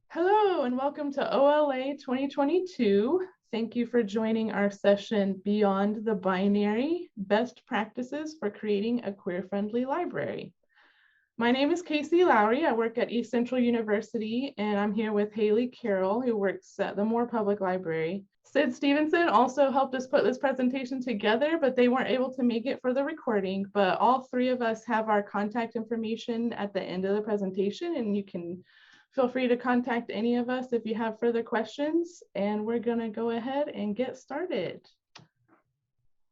Hello and welcome to OLA 2022. Thank you for joining our session Beyond the Binary, Best Practices for Creating a Queer-Friendly Library. My name is Casey Lowry. I work at East Central University and I'm here with Haley Carroll, who works at the Moore Public Library. Sid Stevenson also helped us put this presentation together, but they weren't able to make it for the recording. But all three of us have our contact information at the end of the presentation, and you can feel free to contact any of us if you have further questions, and we're gonna go ahead and get started.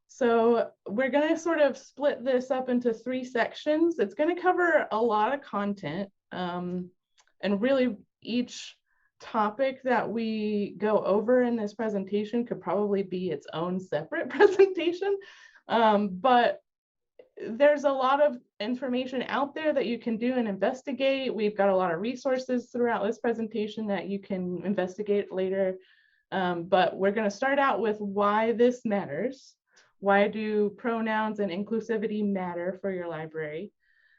So we're gonna sort of split this up into three sections. It's gonna cover a lot of content, and really each topic that we go over in this presentation could probably be its own separate presentation, but there's a lot of information out there that you can do and investigate. We've got a lot of resources throughout this presentation that you can investigate later. But we're going to start out with why this matters. Why do pronouns and inclusivity matter for your library?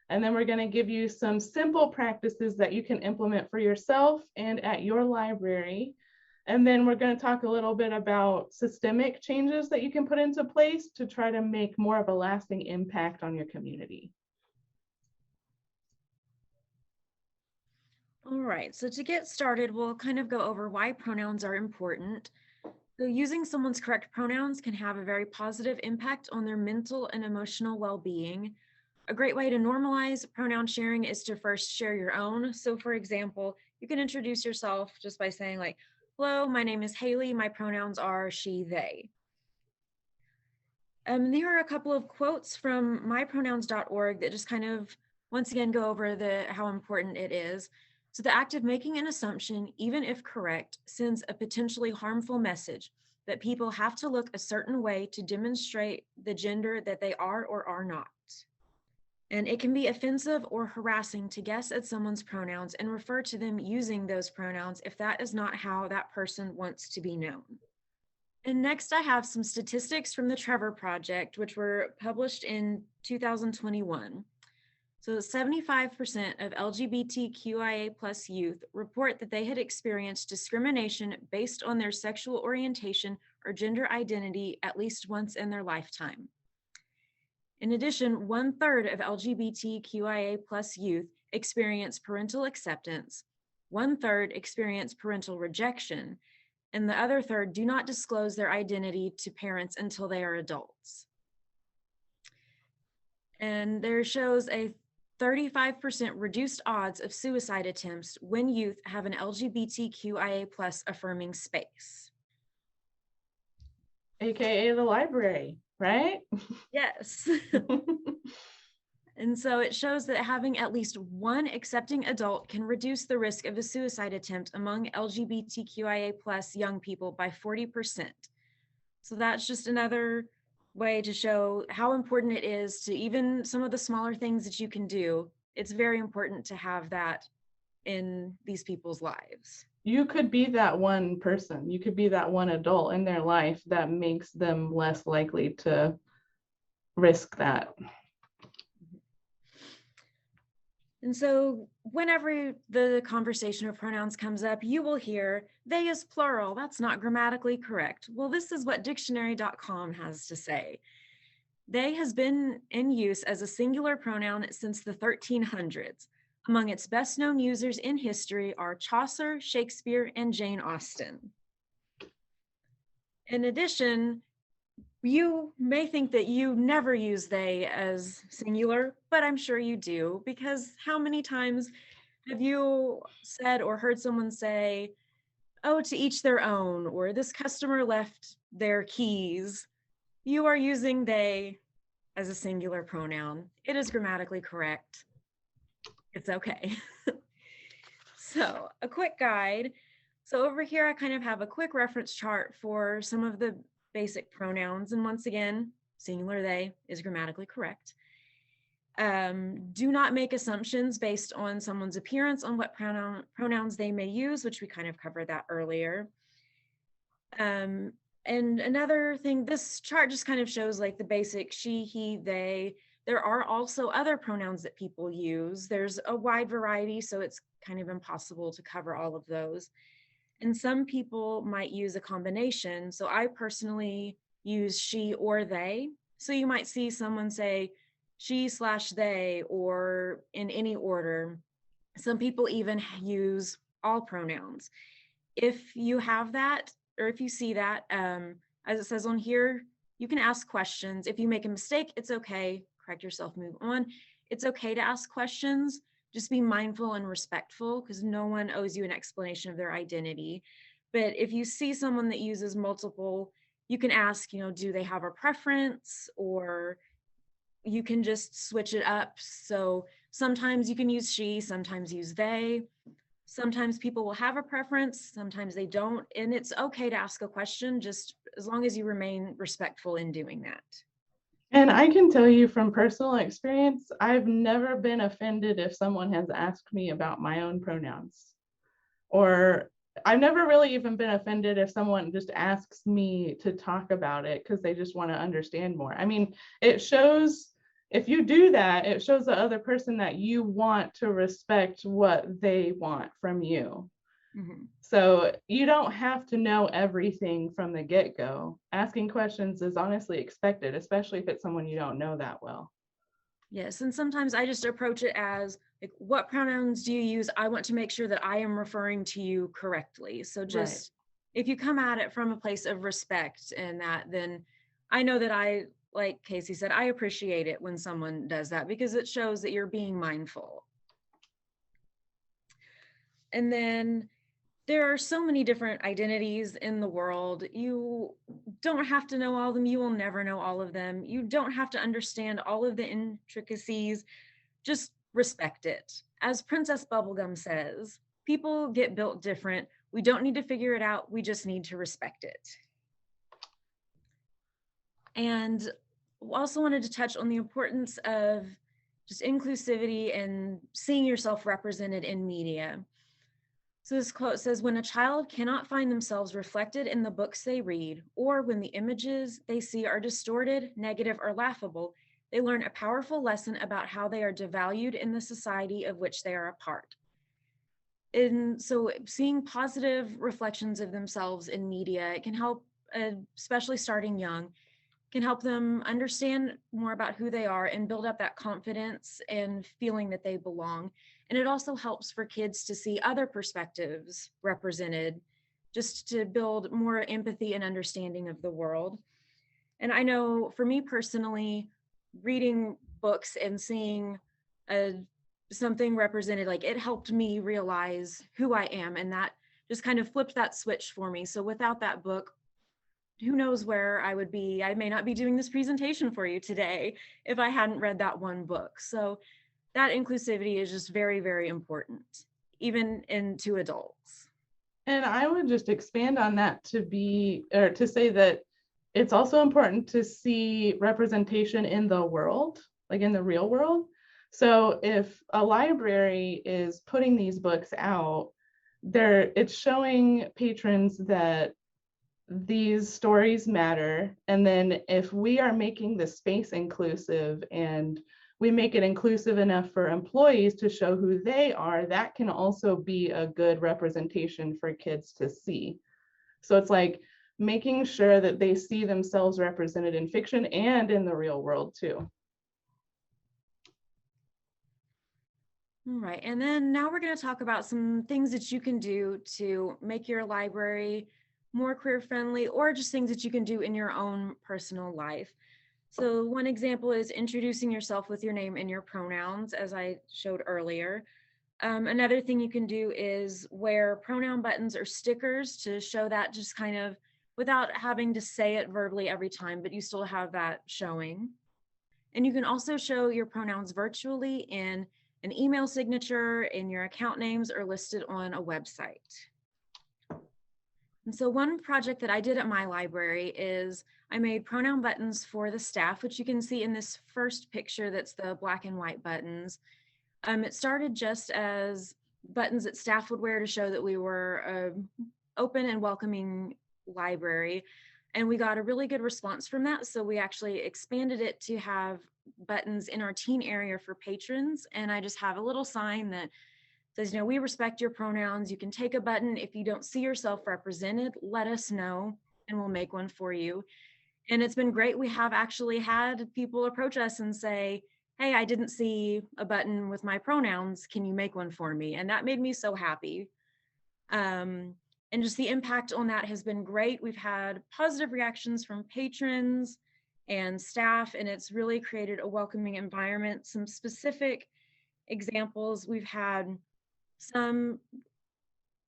And then we're going to give you some simple practices that you can implement for yourself and at your library. And then we're going to talk a little bit about systemic changes that you can put into place to try to make more of a lasting impact on your community. All right, so to get started, we'll kind of go over why pronouns are important. So using someone's correct pronouns can have a very positive impact on their mental and emotional well-being. A great way to normalize pronoun sharing is to first share your own. So for example, you can introduce yourself just by saying like, hello, my name is Haley. My pronouns are she, they. There are a couple of quotes from mypronouns.org that just kind of, once again, go over how important it is. So the act of making an assumption, even if correct, sends a potentially harmful message that people have to look a certain way to demonstrate the gender that they are or are not. And it can be offensive or harassing to guess at someone's pronouns and refer to them using those pronouns if that is not how that person wants to be known. And next I have some statistics from the Trevor Project, which were published in 2021. So 75% of LGBTQIA plus youth report that they had experienced discrimination based on their sexual orientation or gender identity at least once in their lifetime. In addition, 1/3 of LGBTQIA plus youth experience parental acceptance, 1/3 experience parental rejection, and the other third do not disclose their identity to parents until they are adults. And there shows a 35% reduced odds of suicide attempts when youth have an LGBTQIA plus affirming space. AKA the library, right? Yes. And so it shows that having at least one accepting adult can reduce the risk of a suicide attempt among LGBTQIA plus young people by 40%. So that's just another way to show how important it is to even some of the smaller things that you can do. It's very important to have that in these people's lives. You could be that one person. You could be that one adult in their life that makes them less likely to risk that. And so whenever the conversation of pronouns comes up, you will hear they is plural. That's not grammatically correct. Well, this is what dictionary.com has to say. They has been in use as a singular pronoun since the 1300s. Among its best known users in history are Chaucer, Shakespeare, and Jane Austen. In addition, you may think that you never use they as singular, but I'm sure you do, because how many times have you said or heard someone say, oh, to each their own, or this customer left their keys? You are using they as a singular pronoun. It is grammatically correct. It's okay. So a quick guide. So over here, I kind of have a quick reference chart for some of the basic pronouns. And once again, singular they is grammatically correct. Do not make assumptions based on someone's appearance on what pronouns they may use, which we kind of covered that earlier. And another thing, this chart just kind of shows like the basic she, he, they, There are also other pronouns that people use. There's a wide variety, so it's kind of impossible to cover all of those. And some people might use a combination. So I personally use she or they. So you might see someone say she/they or in any order. Some people even use all pronouns. If you have that, or if you see that, as it says on here, you can ask questions. If you make a mistake, it's okay. Correct yourself, move on. It's okay to ask questions. Just be mindful and respectful, because no one owes you an explanation of their identity. But if you see someone that uses multiple, you can ask, do they have a preference? Or you can just switch it up. So sometimes you can use she, sometimes use they. Sometimes people will have a preference, sometimes they don't. And it's okay to ask a question, just as long as you remain respectful in doing that. And I can tell you from personal experience, I've never been offended if someone has asked me about my own pronouns. Or I've never really even been offended if someone just asks me to talk about it because they just want to understand more. I mean, it shows, if you do that, it shows the other person that you want to respect what they want from you. Mm-hmm. So you don't have to know everything from the get-go. Asking questions is honestly expected, especially if it's someone you don't know that well. Yes, and sometimes I just approach it as, like, what pronouns do you use? I want to make sure that I am referring to you correctly. So just, if you come at it from a place of respect and that, then I know that I, like Casey said, I appreciate it when someone does that, because it shows that you're being mindful. And then there are so many different identities in the world. You don't have to know all of them. You will never know all of them. You don't have to understand all of the intricacies. Just respect it. As Princess Bubblegum says, people get built different. We don't need to figure it out. We just need to respect it. And also wanted to touch on the importance of just inclusivity and seeing yourself represented in media. So this quote says, when a child cannot find themselves reflected in the books they read, or when the images they see are distorted, negative, or laughable, they learn a powerful lesson about how they are devalued in the society of which they are a part. And so seeing positive reflections of themselves in media, it can help, especially starting young, can help them understand more about who they are and build up that confidence and feeling that they belong. And it also helps for kids to see other perspectives represented, just to build more empathy and understanding of the world. And I know for me personally, reading books and seeing something represented, like, it helped me realize who I am, and that just kind of flipped that switch for me. So without that book, who knows where I would be. I may not be doing this presentation for you today if I hadn't read that one book. So that inclusivity is just very, very important, even to adults. And I would just expand on that to say that it's also important to see representation in the world, like in the real world. So if a library is putting these books out, it's showing patrons that these stories matter. And then if we are making the space inclusive and we make it inclusive enough for employees to show who they are, that can also be a good representation for kids to see. So it's like making sure that they see themselves represented in fiction and in the real world too. All right, and then now we're going to talk about some things that you can do to make your library more queer friendly, or just things that you can do in your own personal life. So one example is introducing yourself with your name and your pronouns, as I showed earlier. Another thing you can do is wear pronoun buttons or stickers to show that, just kind of without having to say it verbally every time, but you still have that showing. And you can also show your pronouns virtually in an email signature, in your account names, or listed on a website. And so one project that I did at my library is I made pronoun buttons for the staff, which you can see in this first picture that's the black and white buttons. It started just as buttons that staff would wear to show that we were an open and welcoming library. And we got a really good response from that. So we actually expanded it to have buttons in our teen area for patrons. And I just have a little sign that says, we respect your pronouns. You can take a button. If you don't see yourself represented, let us know and we'll make one for you. And it's been great. We have actually had people approach us and say, hey, I didn't see a button with my pronouns. Can you make one for me? And that made me so happy. And just the impact on that has been great. We've had positive reactions from patrons and staff, and it's really created a welcoming environment. Some specific examples, we've had some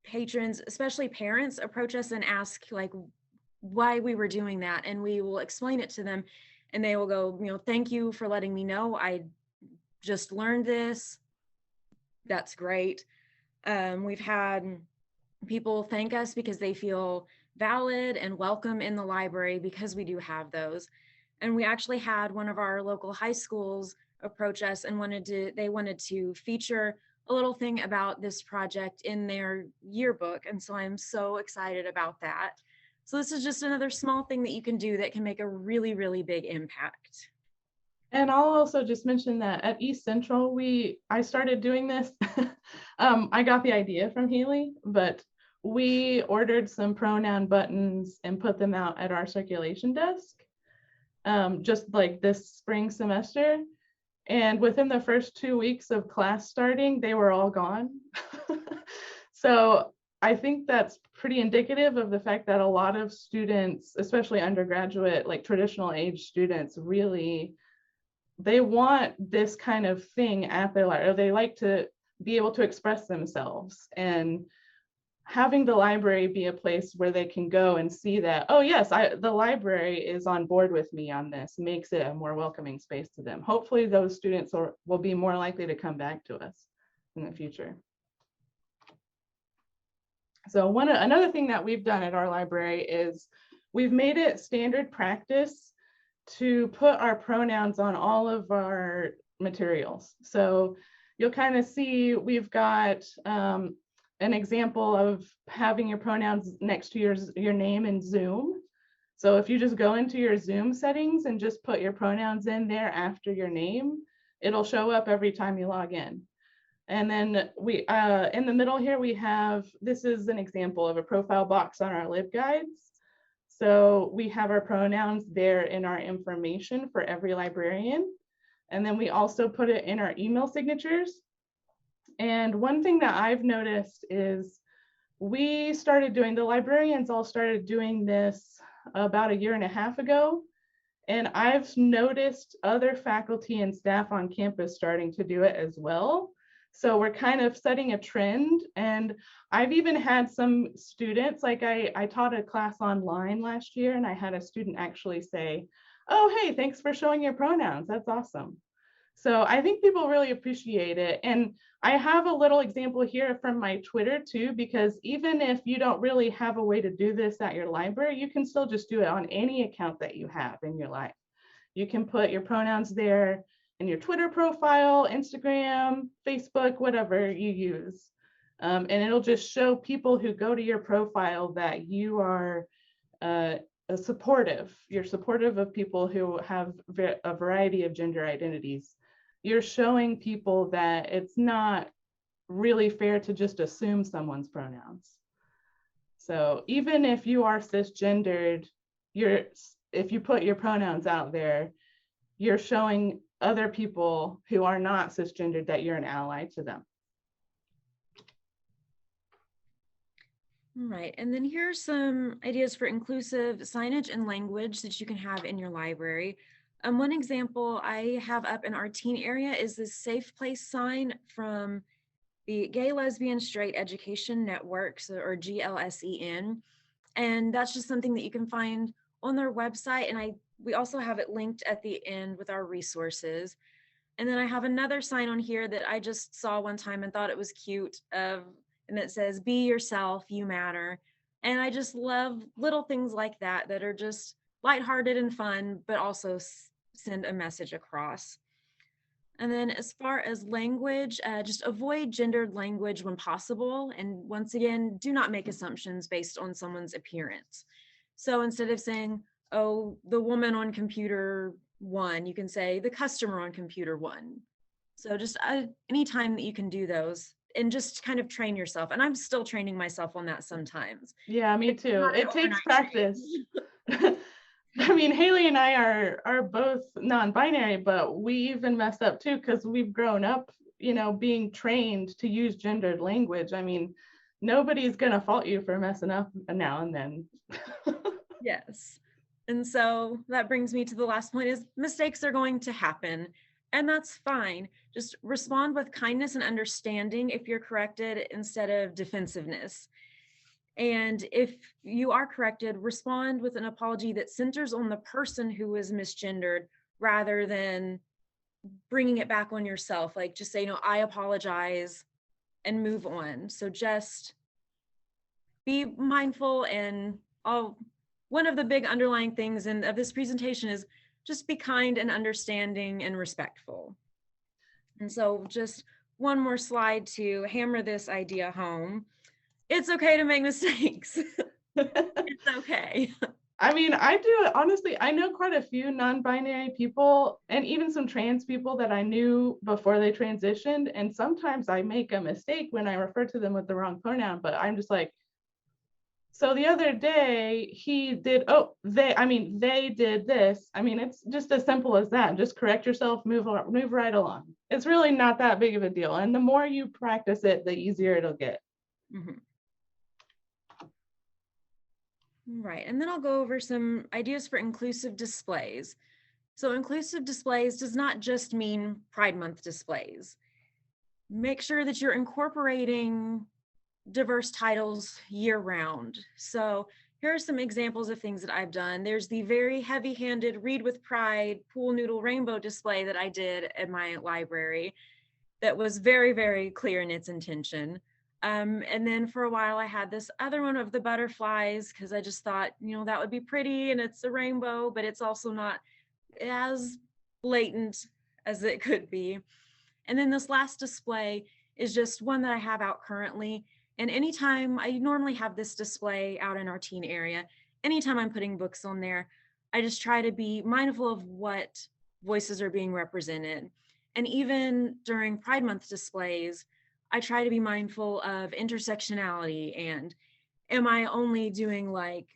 patrons, especially parents, approach us and ask like why we were doing that, and we will explain it to them, and they will go, thank you for letting me know. I just learned this. That's great. We've had people thank us because they feel valid and welcome in the library because we do have those. And we actually had one of our local high schools approach us and they wanted to feature a little thing about this project in their yearbook. And so I'm so excited about that. So this is just another small thing that you can do that can make a really, really big impact. And I'll also just mention that at East Central, I started doing this. I got the idea from Haley, but we ordered some pronoun buttons and put them out at our circulation desk, just like this spring semester. And within the first 2 weeks of class starting, they were all gone. So I think that's pretty indicative of the fact that a lot of students, especially undergraduate, like traditional age students, really, they want this kind of thing at their library. They like to be able to express themselves, and having the library be a place where they can go and see that, oh yes, the library is on board with me on this, makes it a more welcoming space to them. Hopefully those students will be more likely to come back to us in the future. So another thing that we've done at our library is we've made it standard practice to put our pronouns on all of our materials. So you'll kind of see we've got an example of having your pronouns next to your name in Zoom. So if you just go into your Zoom settings and just put your pronouns in there after your name, it'll show up every time you log in. And then we, in the middle here, we have, this is an example of a profile box on our LibGuides. So we have our pronouns there in our information for every librarian. And then we also put it in our email signatures. And one thing that I've noticed is the librarians all started doing this about 1.5 years ago. And I've noticed other faculty and staff on campus starting to do it as well. So we're kind of setting a trend. And I've even had some students, like I taught a class online last year, and I had a student actually say, oh, hey, thanks for showing your pronouns. That's awesome. So I think people really appreciate it. And I have a little example here from my Twitter too, because even if you don't really have a way to do this at your library, you can still just do it on any account that you have in your life. You can put your pronouns there in your Twitter profile, Instagram, Facebook, whatever you use. And it'll just show people who go to your profile that you are supportive. You're supportive of people who have a variety of gender identities. You're showing people that it's not really fair to just assume someone's pronouns. So even if you are cisgendered, if you put your pronouns out there, you're showing other people who are not cisgendered that you're an ally to them. All right, and then here's some ideas for inclusive signage and language that you can have in your library. One example I have up in our teen area is this safe place sign from the Gay, Lesbian, Straight Education Network, or GLSEN. And that's just something that you can find on their website. And we also have it linked at the end with our resources. And then I have another sign on here that I just saw one time and thought it was cute, and it says, be yourself, you matter. And I just love little things like that are just lighthearted and fun, but also send a message across. And then as far as language, just avoid gendered language when possible. And once again, do not make assumptions based on someone's appearance. So instead of saying, oh, the woman on computer 1, you can say the customer on computer 1. So just anytime that you can do those and just kind of train yourself. And I'm still training myself on that sometimes. Yeah, me It's too. not an It takes overnight practice. change. I mean, Haley and I are both non-binary, but we even mess up too because we've grown up, being trained to use gendered language. I mean, nobody's gonna fault you for messing up now and then. Yes. And so that brings me to the last point is mistakes are going to happen, and that's fine. Just respond with kindness and understanding if you're corrected instead of defensiveness. And if you are corrected, respond with an apology that centers on the person who was misgendered rather than bringing it back on yourself. Like just say, I apologize and move on. So just be mindful, and one of the big underlying things of this presentation is just be kind and understanding and respectful. And so just one more slide to hammer this idea home. It's okay to make mistakes. It's okay. I mean, I do honestly, I know quite a few non-binary people and even some trans people that I knew before they transitioned. And sometimes I make a mistake when I refer to them with the wrong pronoun, but I'm just like, so the other day they did this. I mean, it's just as simple as that. Just correct yourself, move right along. It's really not that big of a deal. And the more you practice it, the easier it'll get. Mm-hmm. Right, and then I'll go over some ideas for inclusive displays. So inclusive displays does not just mean Pride Month displays. Make sure that you're incorporating diverse titles year round. So here are some examples of things that I've done. There's the very heavy-handed Read with Pride pool noodle rainbow display that I did at my library that was very, very clear in its intention. And then for a while I had this other one of the butterflies because I just thought, that would be pretty and it's a rainbow, but it's also not as blatant as it could be. And then this last display is just one that I have out currently. And anytime I normally have this display out in our teen area, anytime I'm putting books on there, I just try to be mindful of what voices are being represented. And even during Pride Month displays, I try to be mindful of intersectionality and am I only doing like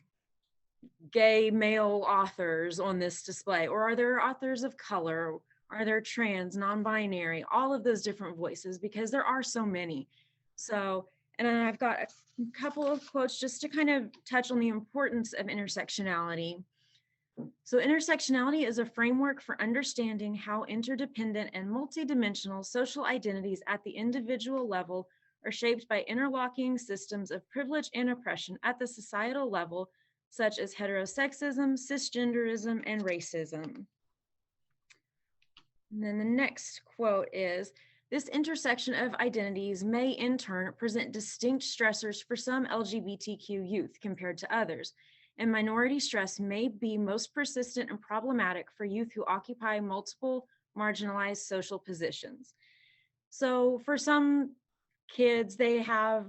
gay male authors on this display, or are there authors of color? Are there trans, non-binary, all of those different voices, because there are so many. So, and then I've got a couple of quotes just to kind of touch on the importance of intersectionality. So intersectionality is a framework for understanding how interdependent and multidimensional social identities at the individual level are shaped by interlocking systems of privilege and oppression at the societal level, such as heterosexism, cisgenderism, and racism. And then the next quote is, this intersection of identities may in turn present distinct stressors for some LGBTQ youth compared to others, and minority stress may be most persistent and problematic for youth who occupy multiple marginalized social positions. So for some kids, they have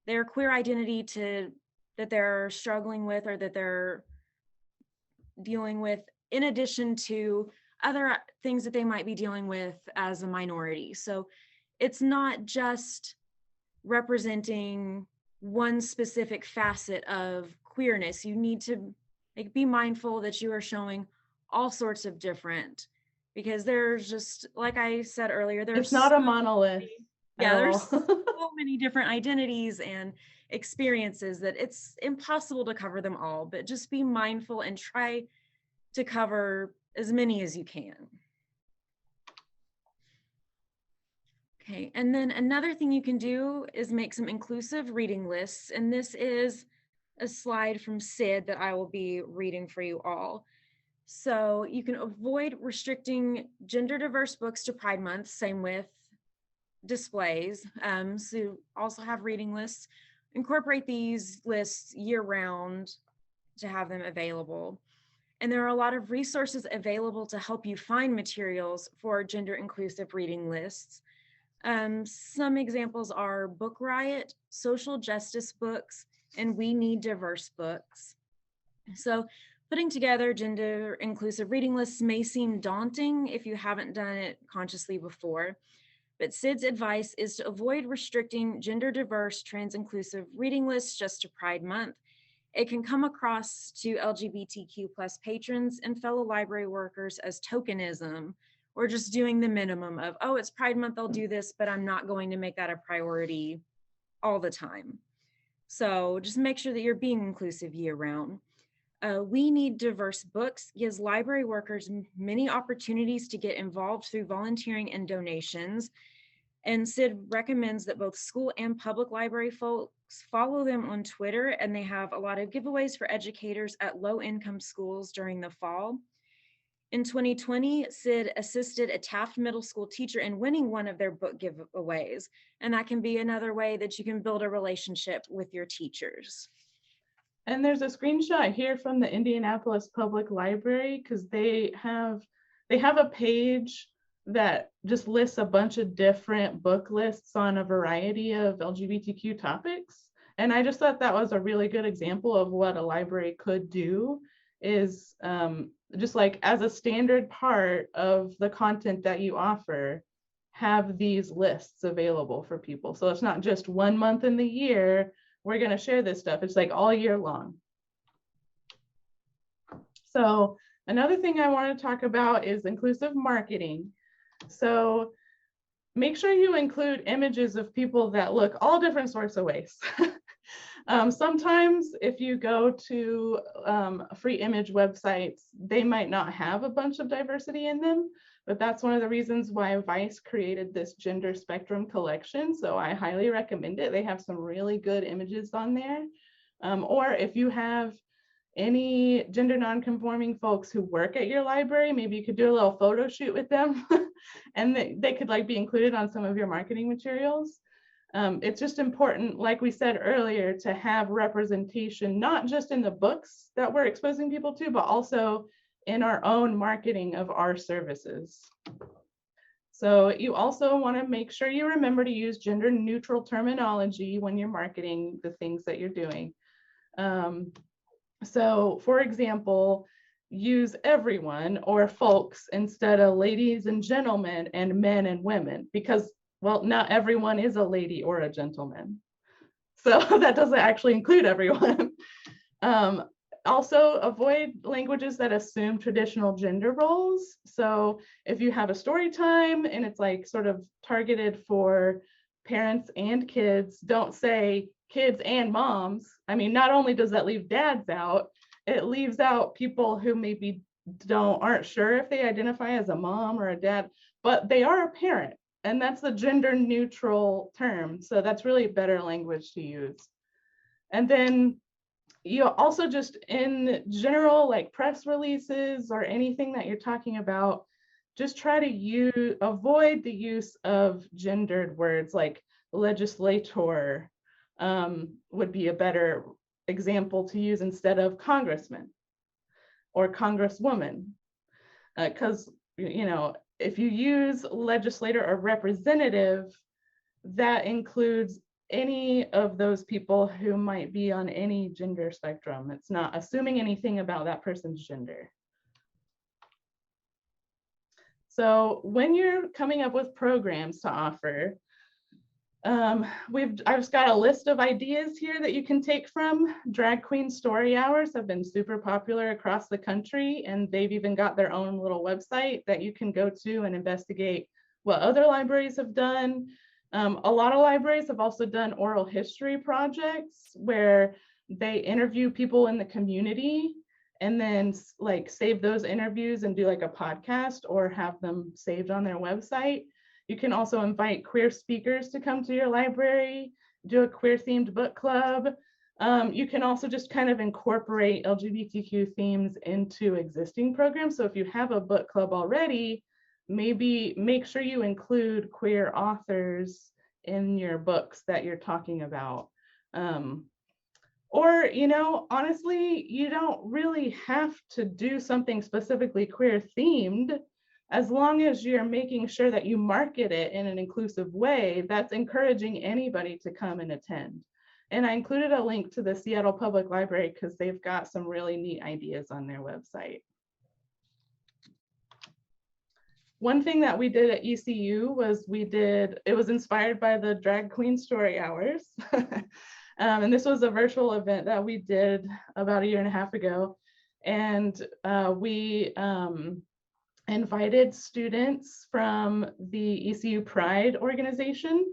their queer identity that they're struggling with or that they're dealing with in addition to other things that they might be dealing with as a minority. So it's not just representing one specific facet of queerness. You need to be mindful that you are showing all sorts of different, because there's just, like I said earlier, it's not a monolith. There's so many different identities and experiences that it's impossible to cover them all, but just be mindful and try to cover as many as you can. Okay, and then another thing you can do is make some inclusive reading lists. And this is a slide from Sid that I will be reading for you all. So you can avoid restricting gender diverse books to Pride Month, same with displays. So also have reading lists. Incorporate these lists year round to have them available. And there are a lot of resources available to help you find materials for gender inclusive reading lists. Some examples are Book Riot, Social Justice Books, and We Need Diverse Books. So putting together gender inclusive reading lists may seem daunting if you haven't done it consciously before, but SID's advice is to avoid restricting gender diverse, trans inclusive reading lists just to Pride Month. It can come across to LGBTQ plus patrons and fellow library workers as tokenism, or just doing the minimum of, oh, it's Pride Month, I'll do this, but I'm not going to make that a priority all the time. So just make sure that you're being inclusive year round. We Need Diverse Books gives library workers many opportunities to get involved through volunteering and donations. And SID recommends that both school and public library folks follow them on Twitter, and they have a lot of giveaways for educators at low-income schools during the fall. In 2020, SID assisted a Taft Middle School teacher in winning one of their book giveaways, and that can be another way that you can build a relationship with your teachers. And there's a screenshot here from the Indianapolis Public Library, because they have a page that just lists a bunch of different book lists on a variety of LGBTQ topics. And I just thought that was a really good example of what a library could do, is just like as a standard part of the content that you offer, have these lists available for people. So it's not just 1 month in the year we're going to share this stuff. It's like all year long. So another thing I want to talk about is inclusive marketing. So make sure you include images of people that look all different sorts of ways. Sometimes if you go to free image websites, they might not have a bunch of diversity in them, but that's one of the reasons why Vice created this gender spectrum collection. So I highly recommend it. They have some really good images on there. Or if you have any gender nonconforming folks who work at your library, maybe you could do a little photo shoot with them and they could like be included on some of your marketing materials. It's just important, like we said earlier, to have representation, not just in the books that we're exposing people to, but also in our own marketing of our services. So you also want to make sure you remember to use gender neutral terminology when you're marketing the things that you're doing. So for example, use everyone or folks instead of ladies and gentlemen and men and women, because, well, not everyone is a lady or a gentleman. So that doesn't actually include everyone. Also, avoid languages that assume traditional gender roles. So if you have a story time and it's like sort of targeted for parents and kids, don't say kids and moms. I mean, not only does that leave dads out, it leaves out people who maybe aren't sure if they identify as a mom or a dad, but they are a parent, and that's the gender neutral term. So that's really better language to use. And then you also, just in general, like press releases or anything that you're talking about, just try to avoid the use of gendered words, like legislator would be a better example to use instead of congressman or congresswoman, because you know, if you use legislator or representative, that includes any of those people who might be on any gender spectrum. It's not assuming anything about that person's gender. So when you're coming up with programs to offer, I've just got a list of ideas here that you can take from. Drag queen story hours have been super popular across the country, and they've even got their own little website that you can go to and investigate what other libraries have done. A lot of libraries have also done oral history projects where they interview people in the community and then like save those interviews and do like a podcast or have them saved on their website. You can also invite queer speakers to come to your library, do a queer themed book club. You can also just kind of incorporate LGBTQ themes into existing programs. So if you have a book club already, maybe make sure you include queer authors in your books that you're talking about. Or, you know, honestly, you don't really have to do something specifically queer themed. As long as you're making sure that you market it in an inclusive way, that's encouraging anybody to come and attend. And I included a link to the Seattle Public Library because they've got some really neat ideas on their website. One thing that we did at ECU was it was inspired by the Drag Queen Story Hours. And this was a virtual event that we did about 1.5 years ago. And we invited students from the ECU Pride organization,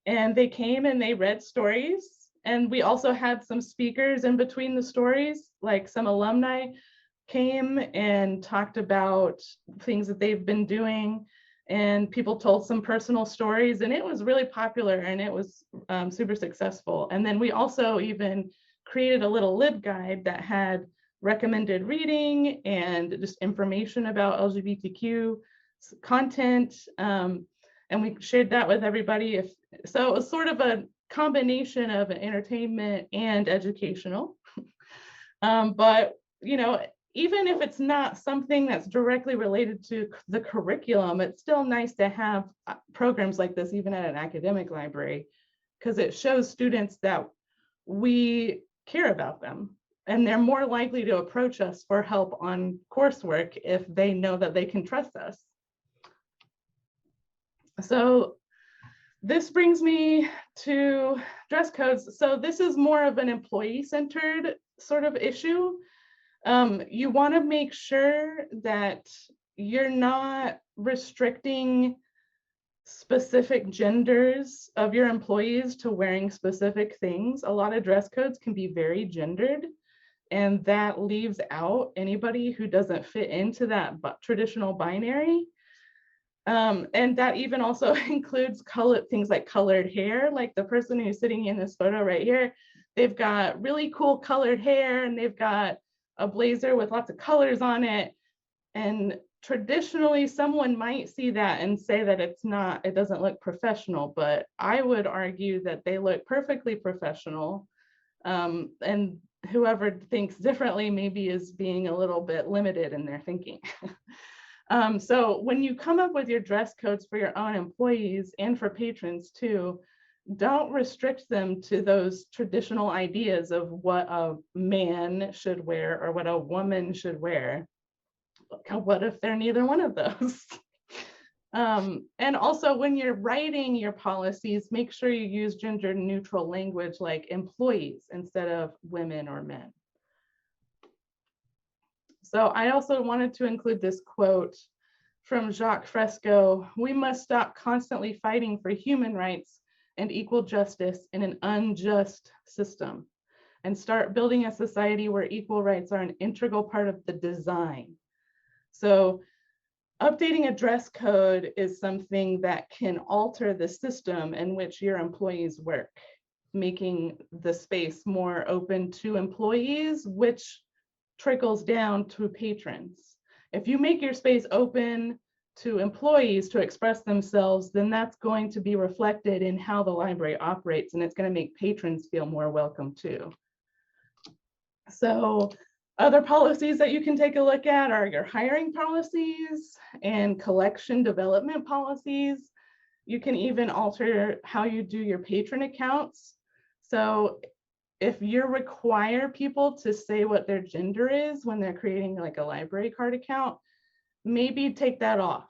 and they came and they read stories. And we also had some speakers in between the stories, like some alumni came and talked about things that they've been doing, and people told some personal stories, and it was really popular and it was super successful. And then we also even created a little LibGuide that had recommended reading and just information about LGBTQ content, and we shared that with everybody. So it was sort of a combination of entertainment and educational. But you know, even if it's not something that's directly related to the curriculum, it's still nice to have programs like this, even at an academic library, because it shows students that we care about them, and they're more likely to approach us for help on coursework if they know that they can trust us. So this brings me to dress codes. So this is more of an employee-centered sort of issue. You want to make sure that you're not restricting specific genders of your employees to wearing specific things. A lot of dress codes can be very gendered, and that leaves out anybody who doesn't fit into that traditional binary. And that even also includes things like colored hair. Like the person who's sitting in this photo right here, they've got really cool colored hair, and they've got a blazer with lots of colors on it. And traditionally, someone might see that and say that it doesn't look professional, but I would argue that they look perfectly professional. And whoever thinks differently maybe is being a little bit limited in their thinking. So when you come up with your dress codes for your own employees and for patrons too, don't restrict them to those traditional ideas of what a man should wear or what a woman should wear. What if they're neither one of those? And also, when you're writing your policies, make sure you use gender neutral language like employees instead of women or men. So I also wanted to include this quote from Jacques Fresco: "We must stop constantly fighting for human rights and equal justice in an unjust system, and start building a society where equal rights are an integral part of the design." So updating a dress code is something that can alter the system in which your employees work, making the space more open to employees, which trickles down to patrons. If you make your space open to employees to express themselves, then that's going to be reflected in how the library operates, and it's going to make patrons feel more welcome too. So other policies that you can take a look at are your hiring policies and collection development policies. You can even alter how you do your patron accounts. So if you require people to say what their gender is when they're creating like a library card account, maybe take that off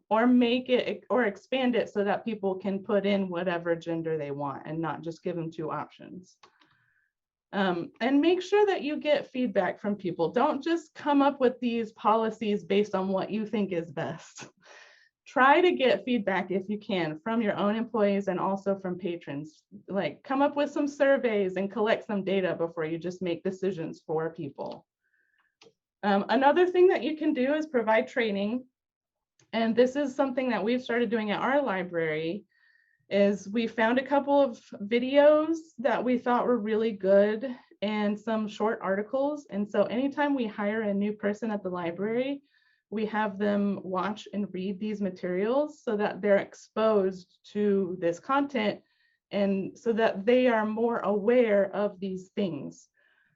or make it or expand it so that people can put in whatever gender they want and not just give them 2 options. And make sure that you get feedback from people. Don't just come up with these policies based on what you think is best. Try to get feedback if you can from your own employees and also from patrons. Like, come up with some surveys and collect some data before you just make decisions for people. Another thing that you can do is provide training. And this is something that we've started doing at our library. Is we found a couple of videos that we thought were really good and some short articles. And so anytime we hire a new person at the library, we have them watch and read these materials so that they're exposed to this content and so that they are more aware of these things.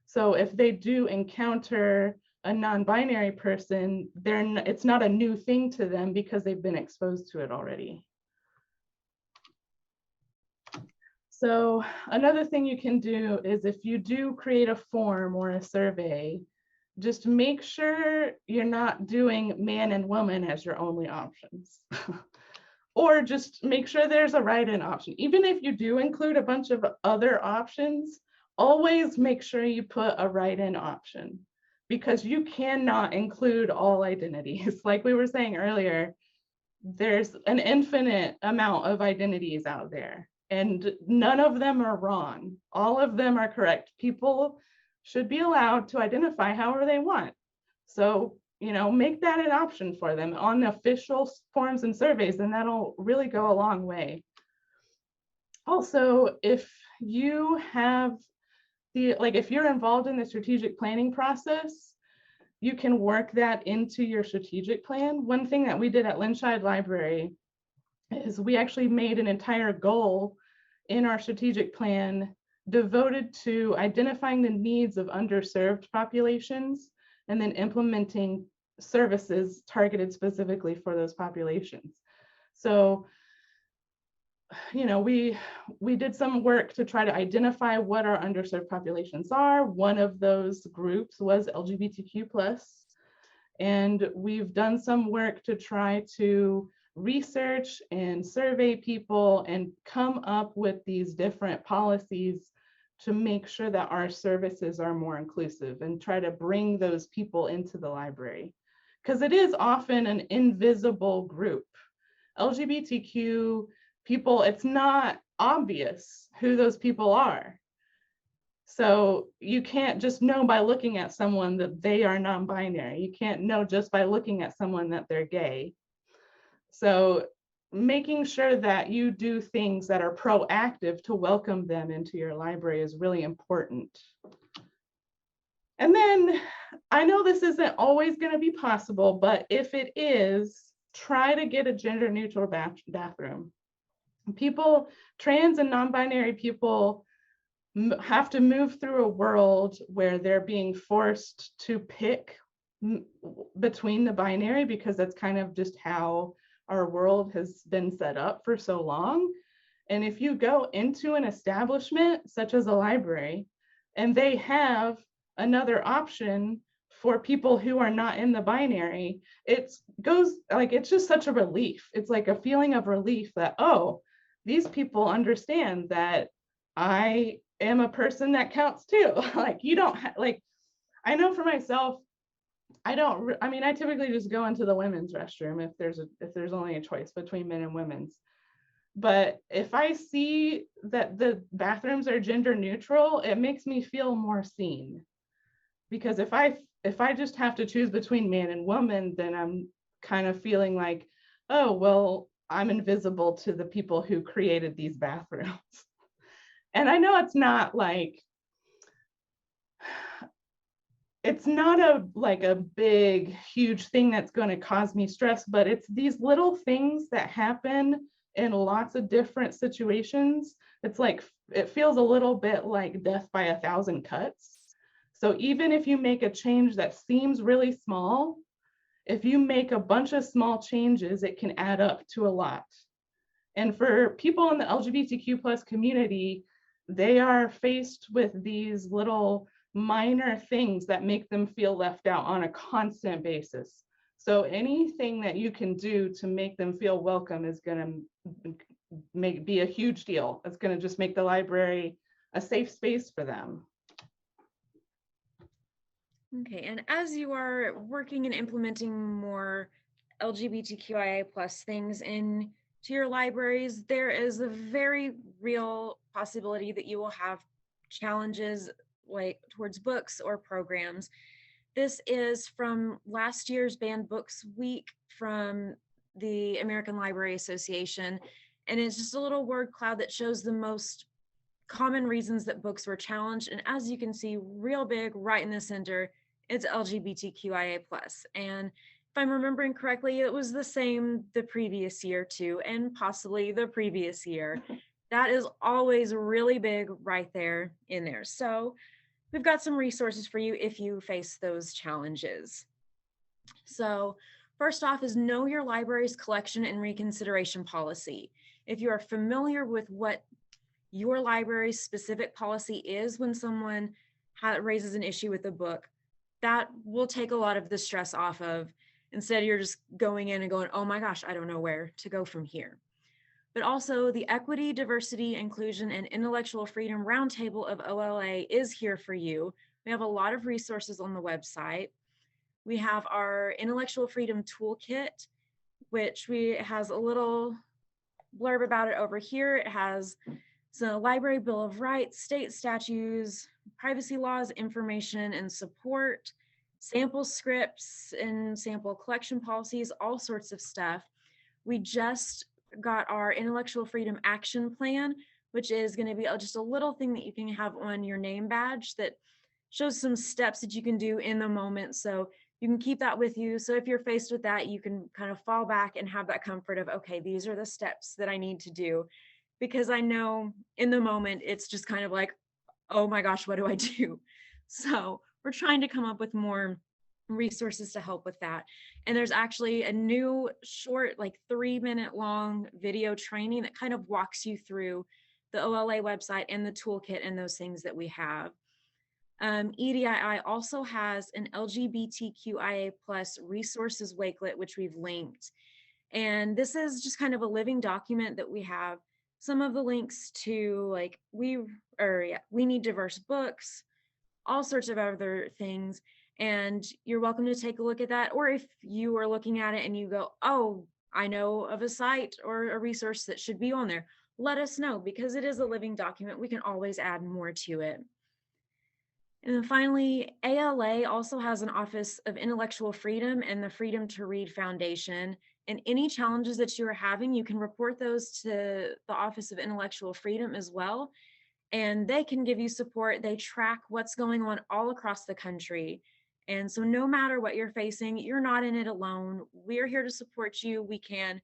So if they do encounter a non-binary person, it's not a new thing to them because they've been exposed to it already. So another thing you can do is if you do create a form or a survey, just make sure you're not doing man and woman as your only options. Or just make sure there's a write-in option. Even if you do include a bunch of other options, always make sure you put a write-in option, because you cannot include all identities. Like we were saying earlier, there's an infinite amount of identities out there, and none of them are wrong. All of them are correct. People should be allowed to identify however they want. So, make that an option for them on official forms and surveys, and that'll really go a long way. Also, if you have if you're involved in the strategic planning process, you can work that into your strategic plan. One thing that we did at Linscheid Library is we actually made an entire goal in our strategic plan devoted to identifying the needs of underserved populations and then implementing services targeted specifically for those populations. So, we did some work to try to identify what our underserved populations are. One of those groups was LGBTQ+, and we've done some work to try to research and survey people and come up with these different policies to make sure that our services are more inclusive and try to bring those people into the library, because it is often an invisible group. LGBTQ people, it's not obvious who those people are. So you can't just know by looking at someone that they are non-binary. You can't know just by looking at someone that they're gay. So making sure that you do things that are proactive to welcome them into your library is really important. And then I know this isn't always going to be possible, but if it is, try to get a gender neutral bathroom. People, trans and non-binary people, have to move through a world where they're being forced to pick between the binary, because that's kind of just how our world has been set up for so long. And if you go into an establishment such as a library and they have another option for people who are not in the binary, it's just such a relief. It's like a feeling of relief that, oh, these people understand that I am a person that counts too. I know for myself, I typically just go into the women's restroom if there's only a choice between men and women's. But if I see that the bathrooms are gender neutral, it makes me feel more seen. Because if I just have to choose between man and woman, then I'm kind of feeling like, oh, well, I'm invisible to the people who created these bathrooms. And I know it's not a big, huge thing that's going to cause me stress, but it's these little things that happen in lots of different situations. It's like, it feels a little bit like death by 1,000 cuts. So even if you make a change that seems really small, if you make a bunch of small changes, it can add up to a lot. And for people in the LGBTQ+ community, they are faced with these little minor things that make them feel left out on a constant basis. So anything that you can do to make them feel welcome is going to be a huge deal. It's going to just make the library a safe space for them. Okay, and as you are working and implementing more LGBTQIA+ things into your libraries, there is a very real possibility that you will have challenges like towards books or programs. This is from last year's Banned Books Week from the American Library Association, and it's just a little word cloud that shows the most common reasons that books were challenged. And as you can see, real big right in the center, it's LGBTQIA+. And if I'm remembering correctly, it was the same the previous year too, and possibly the previous year. That is always really big right there in there. So we've got some resources for you if you face those challenges. So first off is know your library's collection and reconsideration policy. If you are familiar with what your library's specific policy is when someone raises an issue with the book. That will take a lot of the stress off of, instead you're just going in and going, oh my gosh, I don't know where to go from here. But also the Equity, Diversity, Inclusion, and Intellectual Freedom Roundtable of OLA is here for you. We have a lot of resources on the website. We have our Intellectual Freedom Toolkit, which has a little blurb about it over here. It has the Library Bill of Rights, state statutes, privacy laws, information and support, sample scripts and sample collection policies, all sorts of stuff. We just got our Intellectual Freedom Action Plan, which is going to be just a little thing that you can have on your name badge that shows some steps that you can do in the moment. So you can keep that with you. So if you're faced with that, you can kind of fall back and have that comfort of, okay, these are the steps that I need to do. Because I know in the moment, it's just kind of like, oh my gosh, what do I do? So we're trying to come up with more resources to help with that. And there's actually a new short, like 3-minute long video training that kind of walks you through the OLA website and the toolkit and those things that we have. EDII also has an LGBTQIA+ resources wakelet, which we've linked. And this is just kind of a living document that we have some of the links to, like, we need diverse books, all sorts of other things. And you're welcome to take a look at that. Or if you are looking at it and you go, oh, I know of a site or a resource that should be on there, let us know, because it is a living document. We can always add more to it. And then finally, ALA also has an Office of Intellectual Freedom and the Freedom to Read Foundation. And any challenges that you are having, you can report those to the Office of Intellectual Freedom as well. And they can give you support. They track what's going on all across the country. And so no matter what you're facing, you're not in it alone. We're here to support you. We can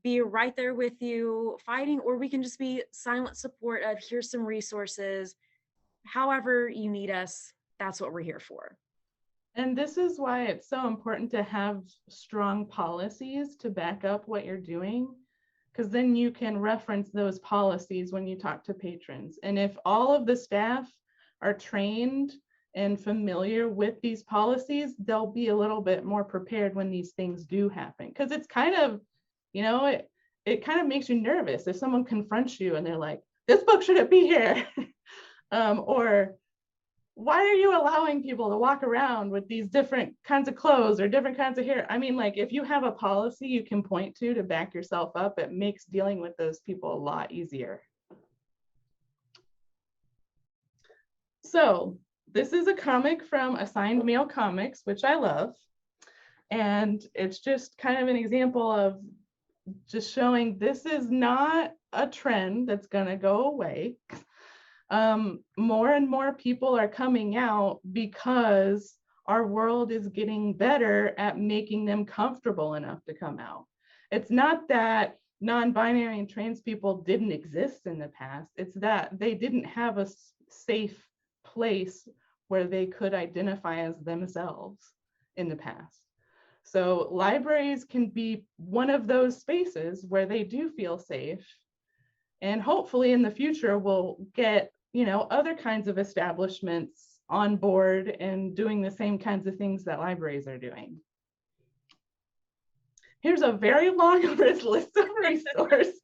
be right there with you fighting, or we can just be silent support of, here's some resources. However you need us, that's what we're here for. And this is why it's so important to have strong policies to back up what you're doing, because then you can reference those policies when you talk to patrons. And if all of the staff are trained and familiar with these policies, they'll be a little bit more prepared when these things do happen. Because it's kind of, it kind of makes you nervous if someone confronts you and they're like, this book shouldn't be here. Or why are you allowing people to walk around with these different kinds of clothes or different kinds of hair? I mean, like, if you have a policy you can point to back yourself up, it makes dealing with those people a lot easier. So this is a comic from Assigned Mail Comics, which I love. And it's just kind of an example of just showing this is not a trend that's going to go away. More and more people are coming out because our world is getting better at making them comfortable enough to come out. It's not that non-binary and trans people didn't exist in the past. It's that they didn't have a safe place where they could identify as themselves in the past. So libraries can be one of those spaces where they do feel safe. And hopefully in the future, we'll get other kinds of establishments on board and doing the same kinds of things that libraries are doing. Here's a very long list of resources.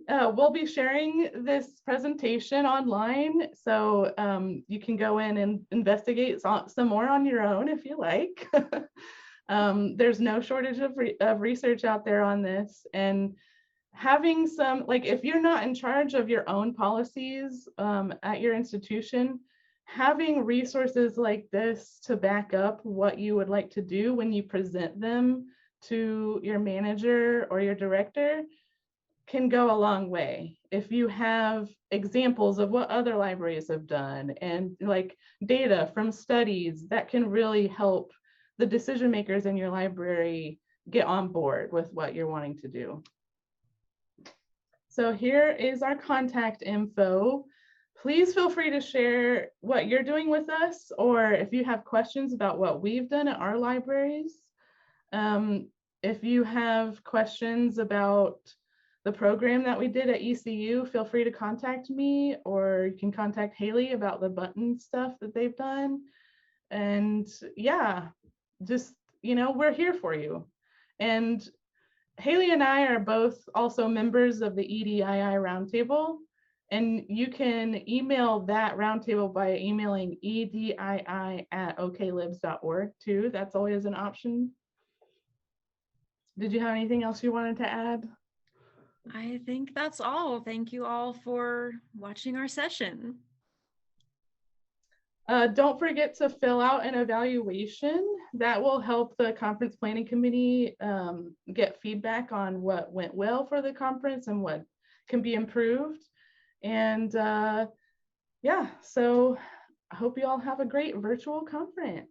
We'll be sharing this presentation online, so you can go in and investigate some more on your own if you like. There's no shortage of research out there on this, and having some, like, if you're not in charge of your own policies at your institution, having resources like this to back up what you would like to do when you present them to your manager or your director can go a long way. If you have examples of what other libraries have done and like data from studies, that can really help the decision makers in your library get on board with what you're wanting to do. So here is our contact info. Please feel free to share what you're doing with us, or if you have questions about what we've done at our libraries. If you have questions about the program that we did at ECU, feel free to contact me, or you can contact Haley about the button stuff that they've done. And yeah, just, we're here for you. And Haley and I are both also members of the EDII Roundtable, and you can email that roundtable by emailing edii@oklibs.org too. That's always an option. Did you have anything else you wanted to add? I think that's all. Thank you all for watching our session. Don't forget to fill out an evaluation. That will help the conference planning committee get feedback on what went well for the conference and what can be improved. And yeah, so I hope you all have a great virtual conference.